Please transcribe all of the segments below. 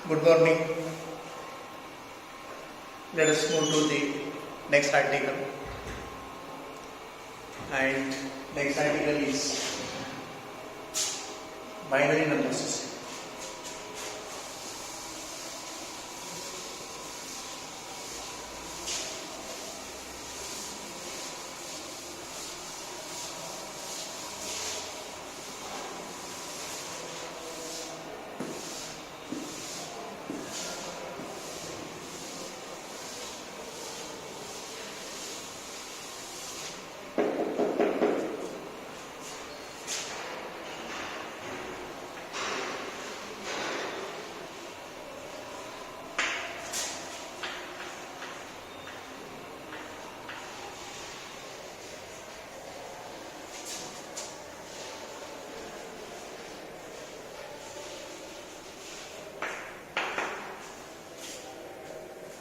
Good morning. Let us move to the next article. And next article is binary number system.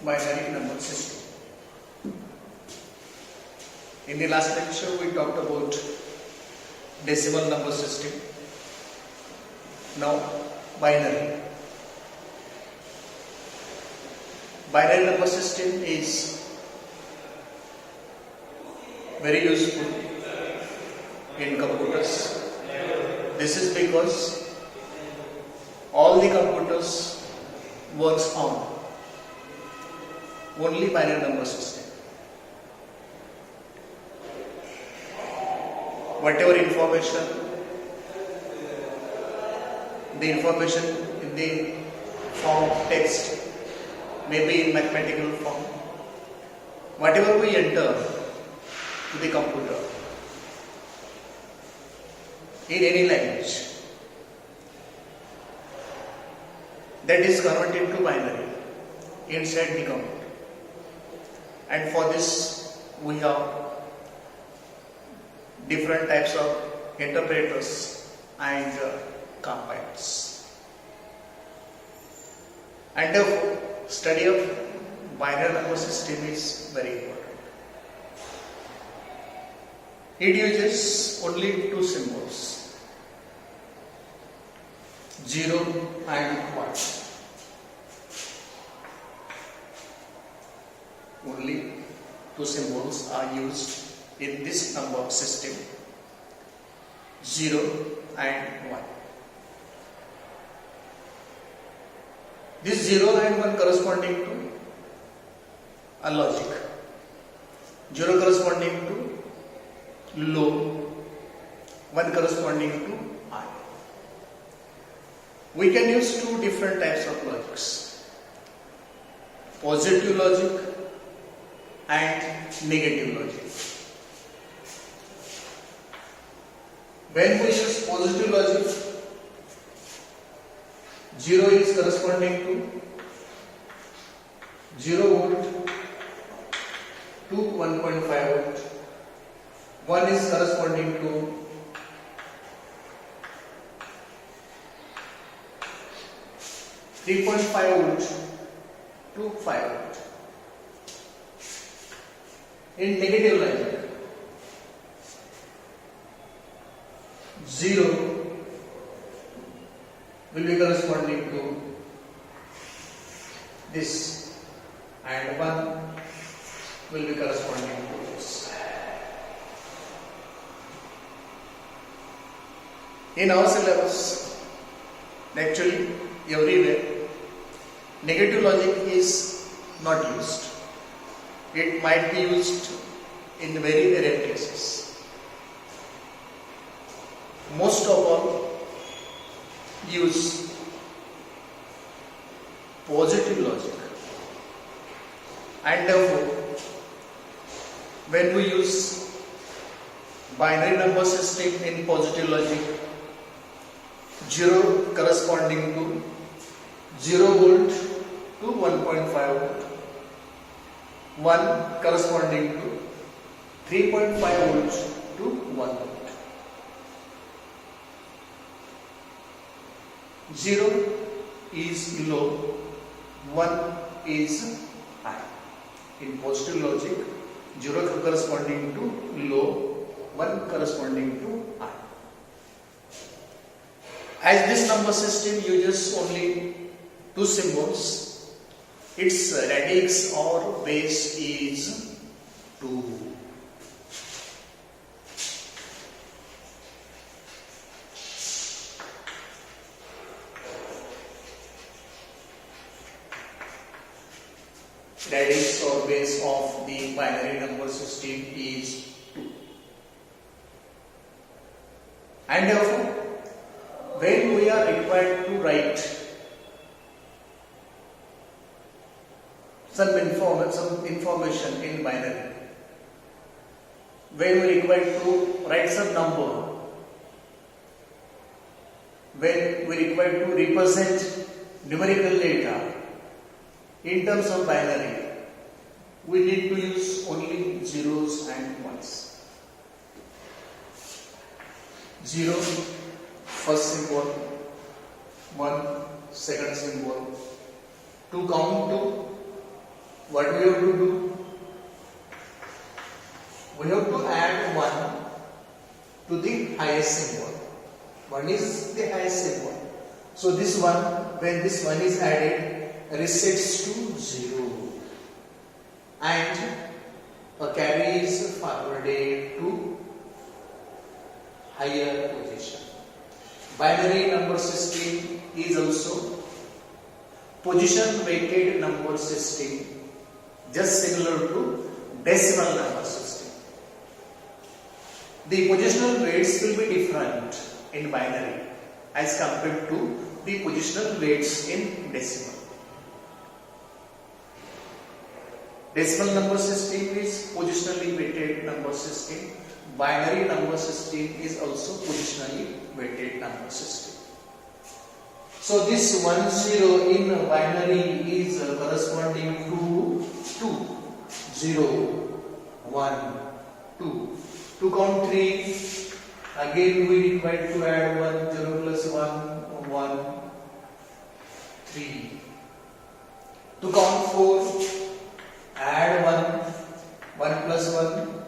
Binary number system. In the last lecture, we talked about decimal number system. Now, binary. Binary number system is very useful in computers. This is because all the computers works on only binary number system. Whatever information, the information in the form of text, maybe in mathematical form, whatever we enter to the computer in any language, that is converted to binary inside the computer. And for this, we have different types of interpreters and compilers. And the study of binary number system is very important. It uses only two symbols, 0 and 1. Only two symbols are used in this number system, 0 and 1. This 0 and 1 corresponding to a logic. 0 corresponding to low, 1 corresponding to high. We can use two different types of logics, positive logic and negative logic. When we use positive logic, 0 is corresponding to 0 volt to 1.5 volt. 1 is corresponding to 3.5 volt to 5 volt. In negative logic, 0 will be corresponding to this and 1 will be corresponding to this. In our syllabus, actually everywhere, negative logic is not used. It might be used in very rare cases. Most of all use positive logic, and therefore when we use binary number system in positive logic, 0 corresponding to 0 volt to 1.5 volt, 1 corresponding to 3.5 volts to 1 volt. 0 is low, 1 is high. In positive logic, 0 corresponding to low, 1 corresponding to high. As this number system uses only two symbols, its radix or base is 2. Radix or base of the binary number system is 2. And therefore, when we are required to write some information in binary, when we require to write some number, when we require to represent numerical data in terms of binary, we need to use only zeros and ones. 0, first symbol, 1, second symbol. To count to, what we have to do? We have to add 1 to the highest symbol. 1 is the highest symbol. So this one, when this 1 is added, resets to 0. And a carry is forwarded to higher position. Binary number system is also position weighted number system, just similar to decimal number system. The positional weights will be different in binary as compared to the positional weights in decimal. Decimal number system is positionally weighted number system. Binary number system is also positionally weighted number system. So this 1 0 in binary is corresponding to 2 0 1 2. To count 3, again we require to add 1 0 plus 1 1 3. To count 4, add 1 plus 1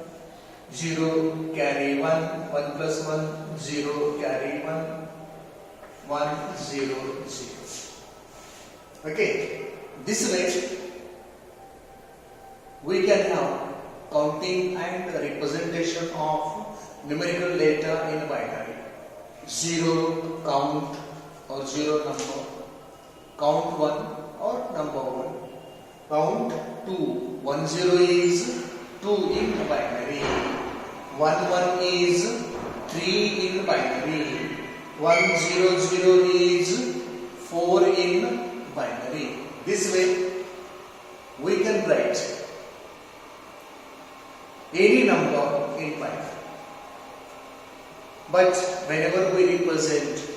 0 carry 1 plus 1 0 carry 1 1 0 0. Okay, this way we can have counting and representation of numerical data in binary. 0 count or 0 number, count 1 or number 1, count 2. 1 0 is 2 in binary, 1 1 is 3 in binary, 1 0 0 is 4 in binary. This way we can write any number in binary. But whenever we represent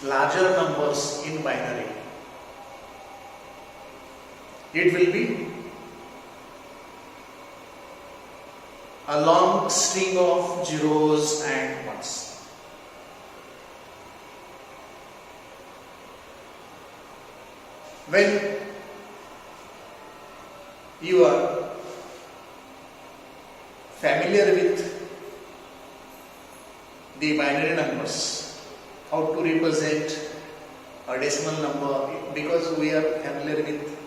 larger numbers in binary, it will be a long string of zeros and ones. When you are familiar with the binary numbers, how to represent a decimal number, because we are familiar with,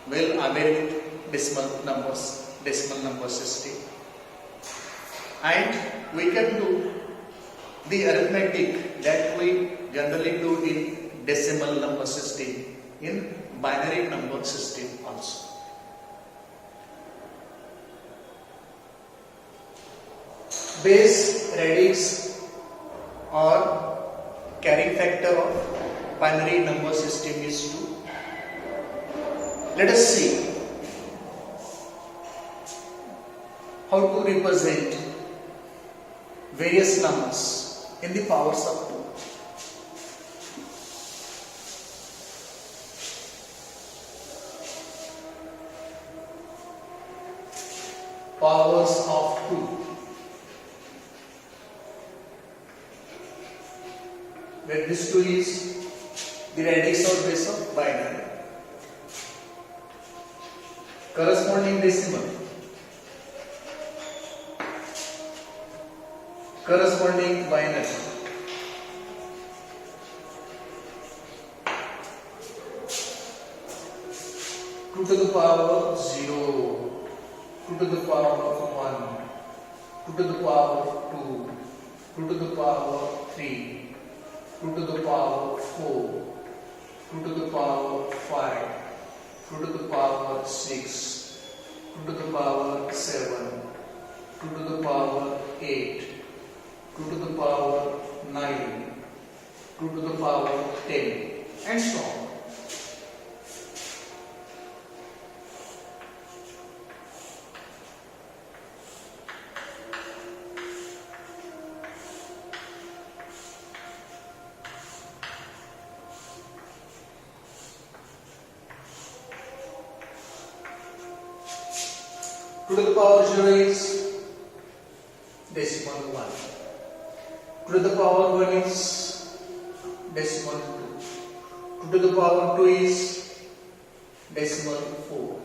well aware with decimal numbers, decimal number system, and we can do the arithmetic that we generally do in decimal number system in binary number system also. Base, radix or carrying factor of binary number system is 2. Let us see how to represent various numbers in the powers of 2. Powers of 2. Where this 2 is the radix or base of binary. Corresponding decimal, corresponding binary. 2 to the power 0, 2 to the power 1, 2 to the power 2, 2 to the power 3, 2 to the power 4, 2 to the power 5, 2 to the power 6, 2 to the power 7, 2 to the power 8, 2 to the power 9, 2 to the power 10, and so on. Two to the power 0 is decimal 1. 2 to the power 1 is decimal 2. 2 to the power 2 is decimal 4.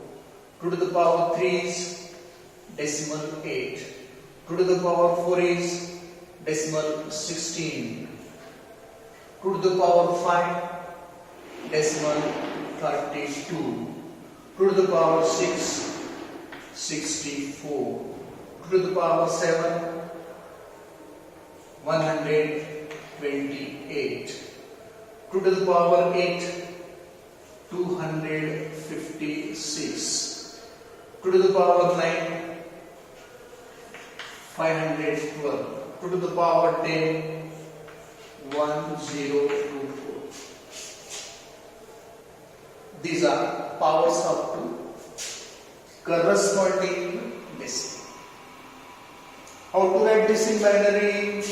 2 to the power 3 is decimal 8. 2 to the power 4 is decimal 16. 2 to the power 5 decimal 32. 2 to the power 6 64. 2 to the power 7 128. 2 to the power 8 256. 2 to the power 9 512. 2 to the power 10 1024. These are powers up to corresponding decimal. How to write this in binary?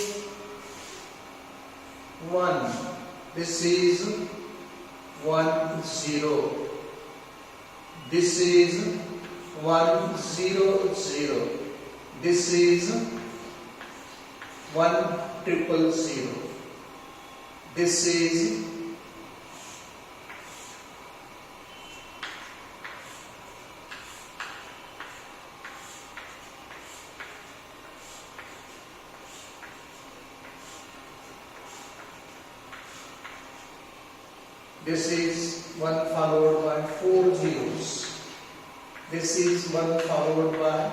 1. This is 1 0. This is 1 0 0. This is 1 triple 0. This is This is 1 followed by 4 zeros. This is 1 followed by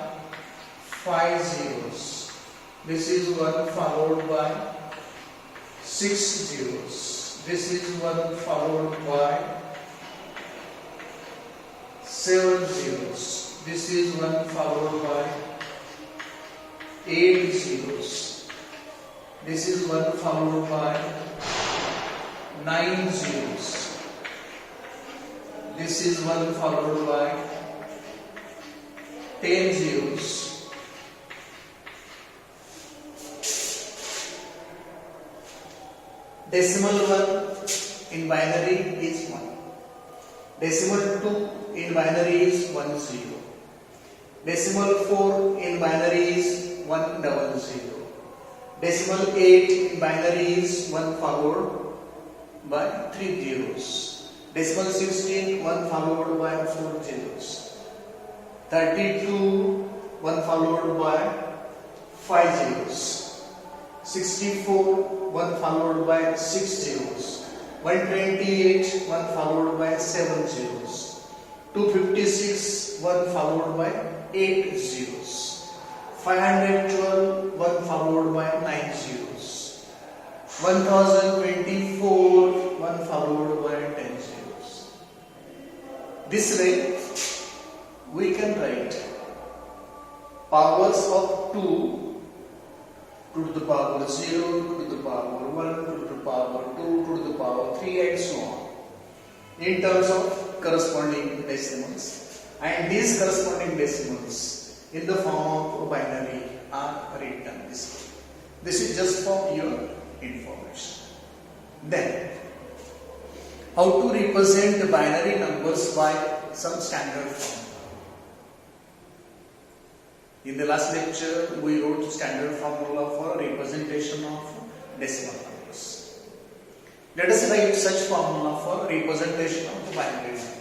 5 zeros. This is 1 followed by 6 zeros. This is 1 followed by 7 zeros. This is 1 followed by 8 zeros. This is 1 followed by 9 zeros. This is 1 followed by 10 zeros. Decimal 1 in binary is 1. Decimal 2 in binary is 1 0. Decimal 4 in binary is 1 double 0. Decimal 8 in binary is 1 followed by 3 zeros. Decimal 16 1 followed by 4 zeros. 32 1 followed by 5 zeros. 64 1 followed by 6 zeros. 128 1 followed by 7 zeros. 256 1 followed by 8 zeros. 512 1 followed by 9 zeros. 1024 1 followed by 10 zeros. This way we can write powers of 2, 2 to the power 0, 2 to the power 1, 2 to the power 2, 2 to the power 3 and so on in terms of corresponding decimals, and these corresponding decimals in the form of binary are written this way. This is just for your information. Then how to represent the binary numbers by some standard formula. In the last lecture, we wrote standard formula for representation of decimal numbers. Let us write such formula for representation of the binary numbers.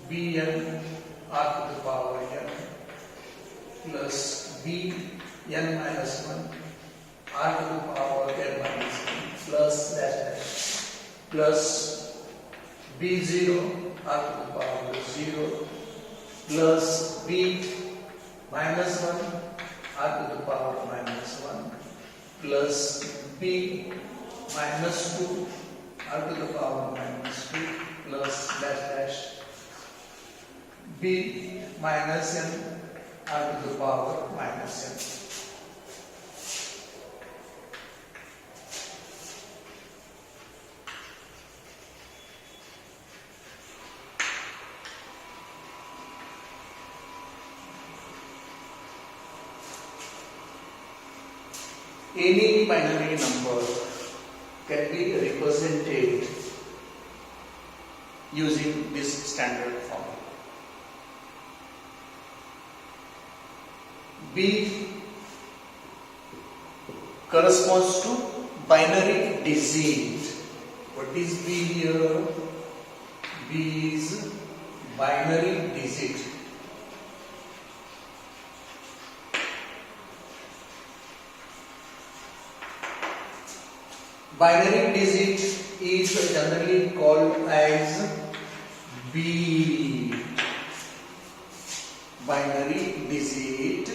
bn r to the power n plus bn minus 1 r to the power n minus 1 plus dash dash plus b0 r to the power 0 plus b minus 1 r to the power minus 1 plus b minus 2 r to the power minus 2 plus dash dash b minus n r to the power minus n. Any binary number can be represented using this standard form. B corresponds to binary digit. What is B here? B is binary digit. Binary digit is generally called as bit. Binary digit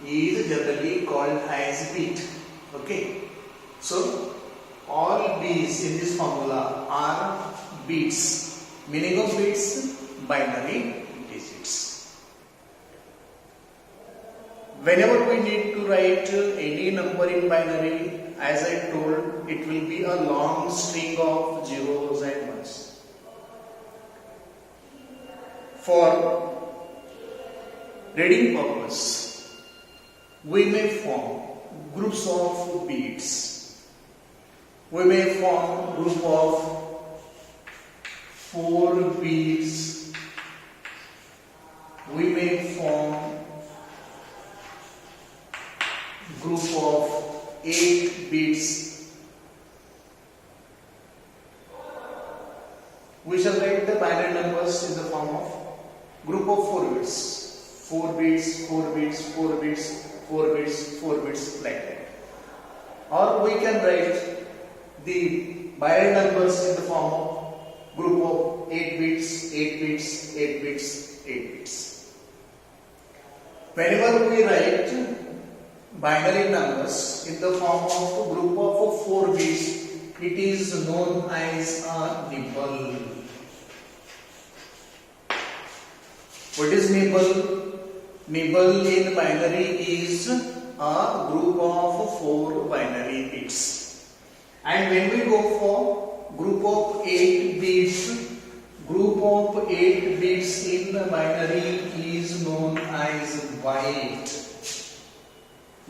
is generally called as bit. Okay. So all b's in this formula are bits. Meaning of bits, binary digits. Whenever we need to write any number in binary, as I told, it will be a long string of zeros and ones. For reading purpose, we may form groups of bits. We may form group of 4 bits. We may form group of 8 bits. We shall write the binary numbers in the form of group of 4 bits. 4 bits, 4 bits, 4 bits, 4 bits, 4 bits, like that. Or we can write the binary numbers in the form of group of 8 bits, 8 bits, 8 bits, 8 bits. Whenever we write binary numbers in the form of a group of 4 bits, it is known as a nibble. What is nibble? Nibble in binary is a group of 4 binary bits. And when we go for group of 8 bits, group of 8 bits in the binary is known as byte.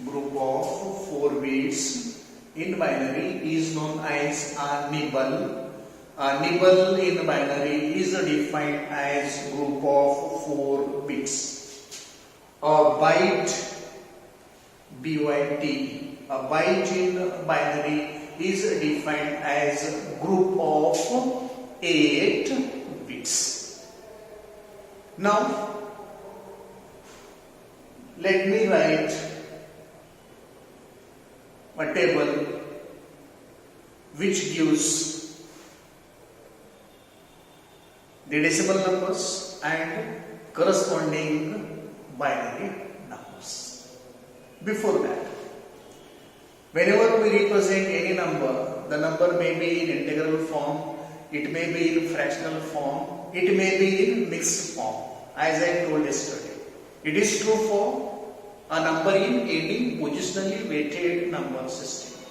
Group of 4 bits in binary is known as a nibble. A nibble in binary is defined as group of 4 bits. A byte, B-Y-T, a byte in binary is defined as group of 8 bits. Now, let me write a table which gives the decimal numbers and corresponding binary numbers. Before that, whenever we represent any number, the number may be in integral form, it may be in fractional form, it may be in mixed form, as I told yesterday. It is true for a number in any positionally weighted number system.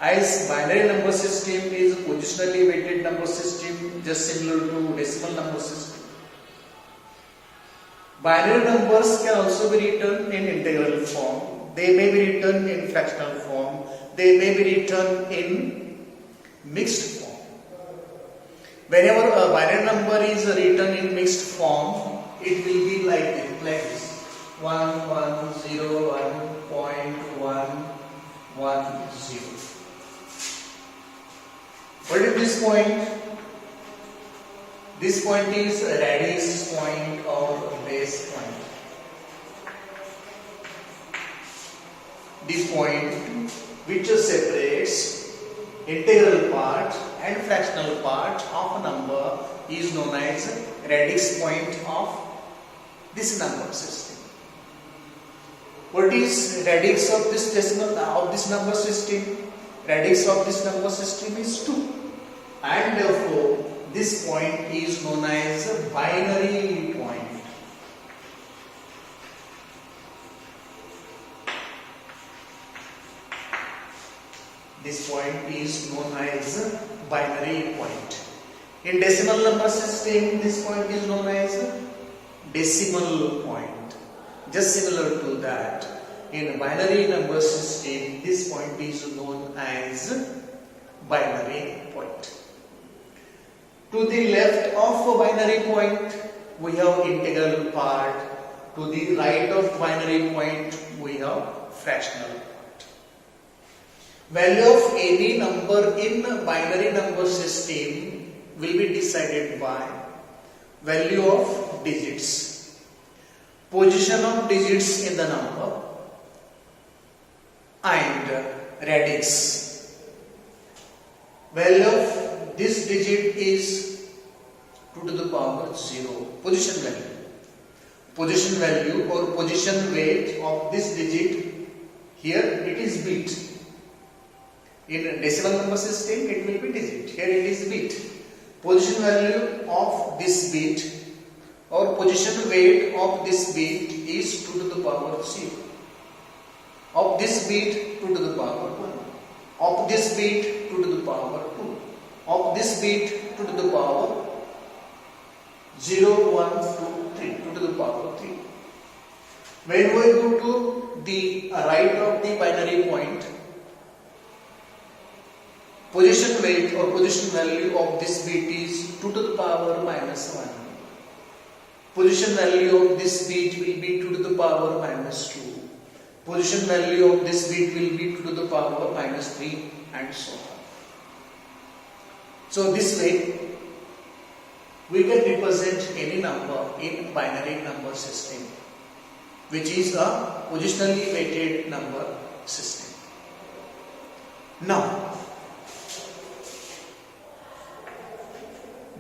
As binary number system is a positionally weighted number system, just similar to decimal number system. Binary numbers can also be written in integral form. They may be written in fractional form. They may be written in mixed form. Whenever a binary number is written in mixed form, it will be like this. 1, 1, 0, 1.1, 1, 0. What is this point? This point is radius point or base point. This point which separates integral part and fractional part of a number is known as radix point of this number system. What is radix of this decimal of this number system? Radix of this number system is 2, and therefore this point is known as a binary point. This point is known as a binary point. In decimal number system, this point is known as a decimal point. Just similar to that, in binary number system, this point is known as binary point. To the left of a binary point, we have integral part. To the right of binary point, we have fractional part. Value of any number in a binary number system will be decided by value of digits, position of digits in the number, and radix. Value of this digit is 2 to the power 0. Position value. Position value or position weight of this digit, here it is bit. In a decimal number system, it will be digit. Here it is bit. Position value of this bit or position weight of this bit is 2 to the power 0. Of this bit, 2 to the power 1. Of this bit, 2 to the power 2. Of this bit, 2 to the power 0, 1, 2, 3. 2 to the power 3. When we go to the right of the binary point, position weight or position value of this bit is 2 to the power minus 1. Position value of this bit will be 2 to the power minus 2. Position value of this bit will be 2 to the power minus 3, and so on. So this way, we can represent any number in binary number system, which is a positionally weighted number system. Now,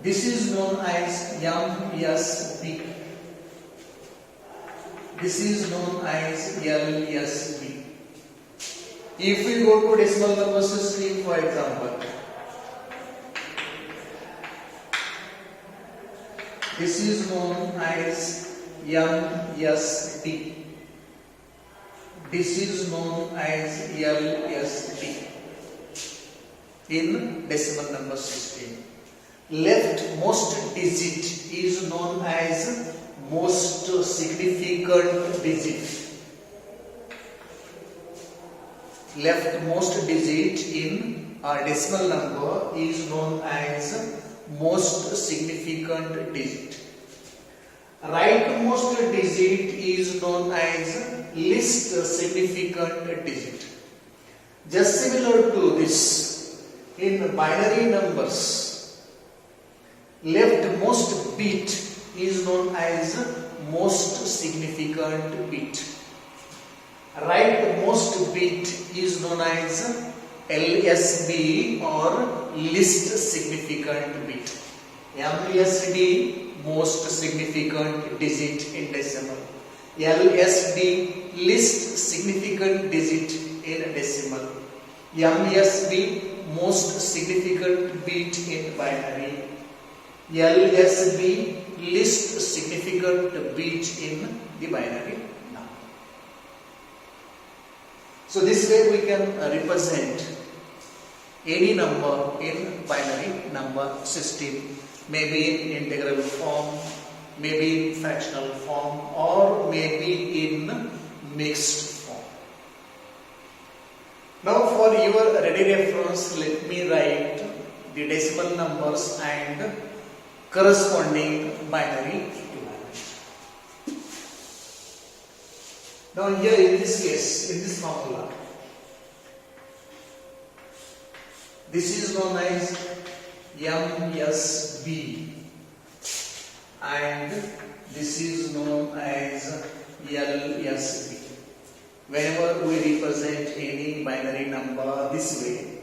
this is known as MSB. This is known as LSB. If we go to decimal number system, for example, this is known as MSD. This is known as LSD in decimal number system. Leftmost digit is known as most significant digit. Leftmost digit in a decimal number is known as most significant digit. Rightmost digit is known as least significant digit. Just similar to this, in binary numbers, leftmost bit is known as most significant bit. Rightmost bit is known as LSB or least significant bit. MSD, most significant digit in decimal. LSD, least significant digit in decimal. MSB, most significant bit in binary. LSB, least significant bit in the binary number. So this way we can represent any number in binary number system, maybe in integral form, maybe in fractional form, or maybe in mixed form. Now for your ready reference, let me write the decimal numbers and corresponding binary equivalent. Now here in this case, in this formula, this is known as MSB. and this is known as LSB. Whenever we represent any binary number this way,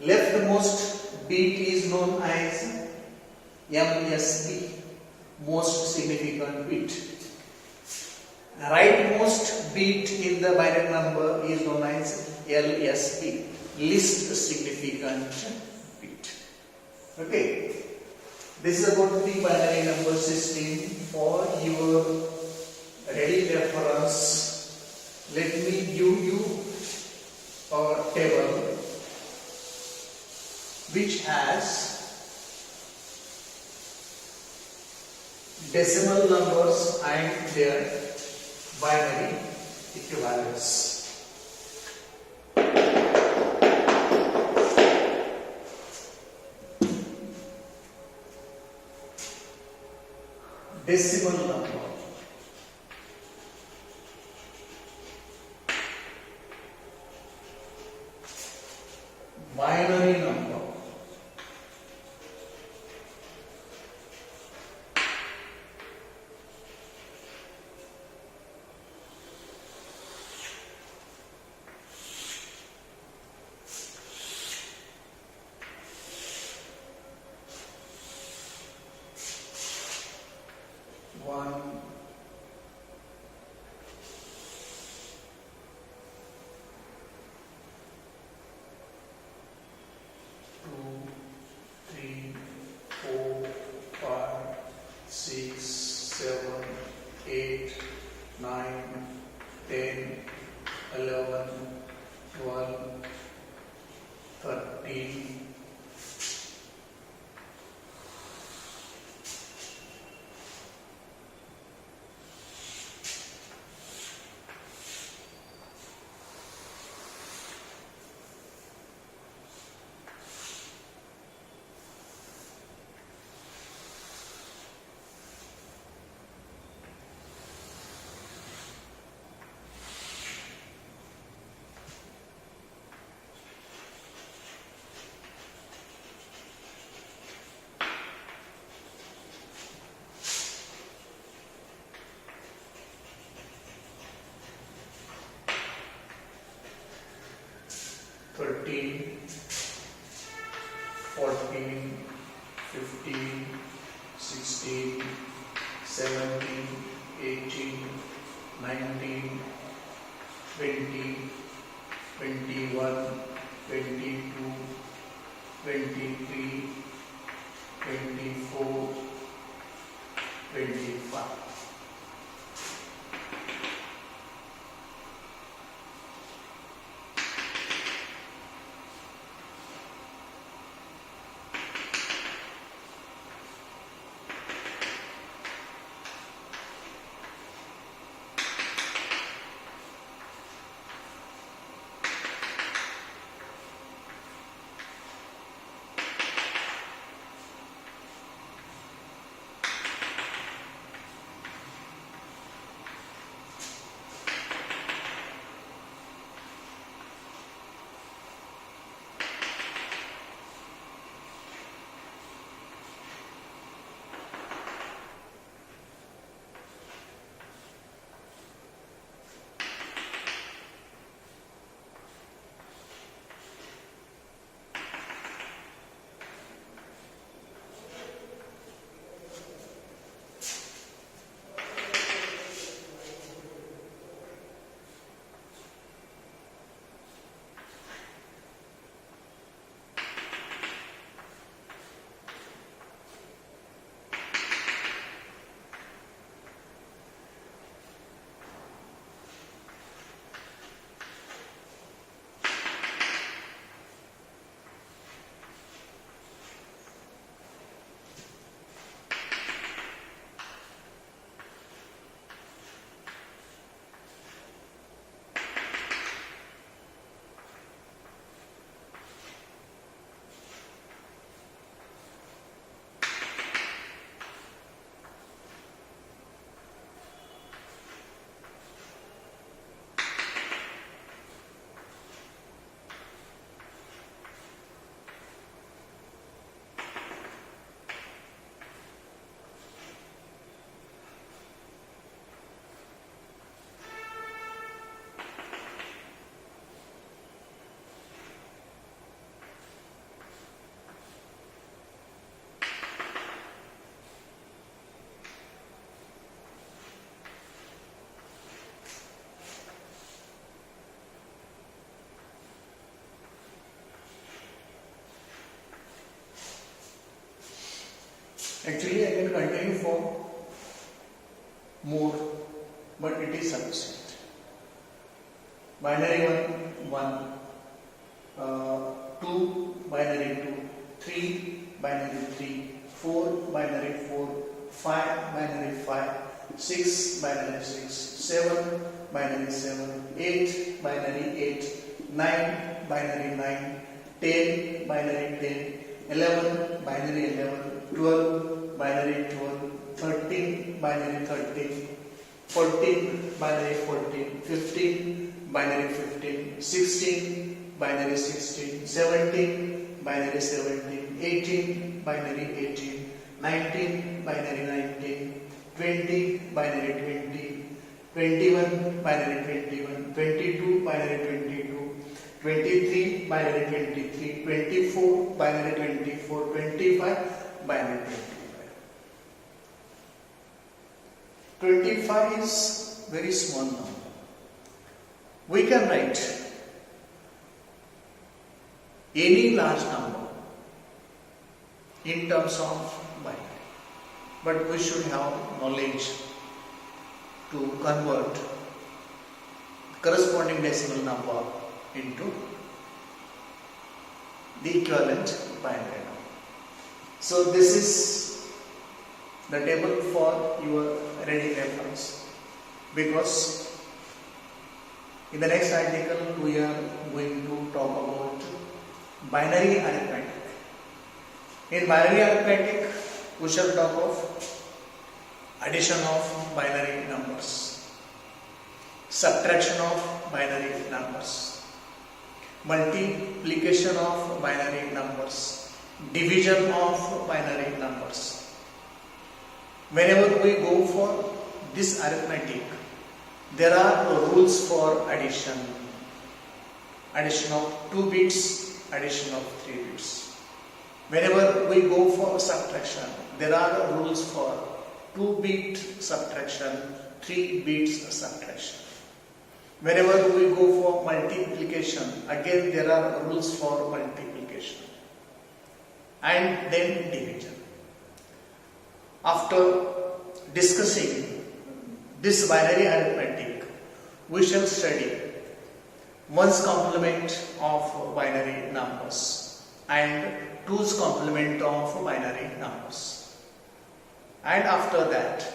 leftmost bit is known as MSB, most significant bit. Rightmost bit in the binary number is known as LSB, least significant bit. Okay, this is about the binary number system. For your ready reference, let me give you a table which has decimal numbers and their binary equivalents. Decimal number, binary number, one, two, three, four, five, six, seven, 8, 9, 10, 11, 12, 13, 13, 14, 15, 16, 17, 18, 19, 20, 21, 22, 23, 24, 25. Actually, I can continue for more, but it is sufficient. Binary 1, 2, binary 2, 3, binary 3, 4, binary 4, 5, binary 5, 6, binary 6, 7, binary 7, 8, binary 8, 9, binary 9, 10, binary 10, 11, binary 11, 12, binary 12, 13, binary 13, 14, binary 14, 15, binary 15, 16, binary 16, 17, binary 17, 18, binary 18, 19, binary 19, 20, binary 20, 21, binary 21, 22, binary 22, 23, binary 23, 24, binary 24, 25, binary 25. 25 is very small number. We can write any large number in terms of binary, but we should have knowledge to convert corresponding decimal number into the equivalent binary number. So this is the table for your ready reference, because in the next article we are going to talk about binary arithmetic. In binary arithmetic we shall talk of addition of binary numbers, subtraction of binary numbers, multiplication of binary numbers, division of binary numbers. Whenever we go for this arithmetic, there are rules for addition. Addition of 2 bits, addition of 3 bits. Whenever we go for subtraction, there are rules for 2-bit subtraction, 3 bits subtraction. Whenever we go for multiplication, again there are rules for multiplication. And then division. After discussing this binary arithmetic, we shall study 1's complement of binary numbers and 2's complement of binary numbers. And after that,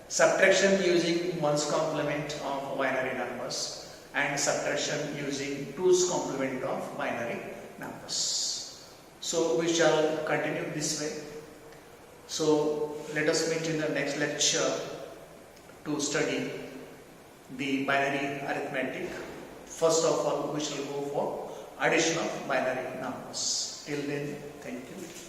subtraction using 1's complement of binary numbers and subtraction using 2's complement of binary numbers. So we shall continue this way. So let us meet in the next lecture to study the binary arithmetic. First of all, we shall go for addition of binary numbers. Till then, thank you.